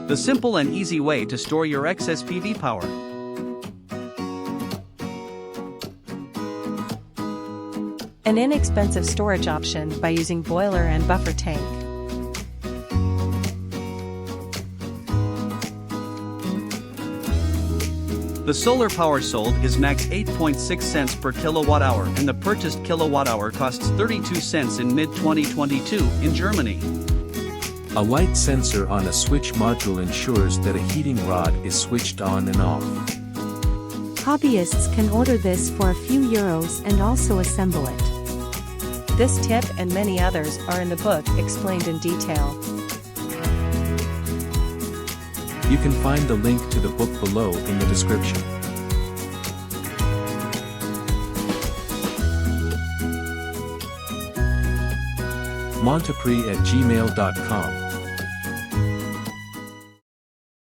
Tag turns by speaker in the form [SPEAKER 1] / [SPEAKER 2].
[SPEAKER 1] The simple and easy way to store your excess PV power.
[SPEAKER 2] An inexpensive storage option by using boiler and buffer tank.
[SPEAKER 1] The solar power sold is max 8.6 cents per kilowatt hour, and the purchased kilowatt hour costs 32 cents in mid-2022 in Germany.
[SPEAKER 3] A light sensor on a switch module ensures that a heating rod is switched on and off.
[SPEAKER 4] Hobbyists can order this for a few euros and also assemble it.
[SPEAKER 2] This tip and many others are in the book explained in detail.
[SPEAKER 3] You can find the link to the book below in the description. Montepree@gmail.com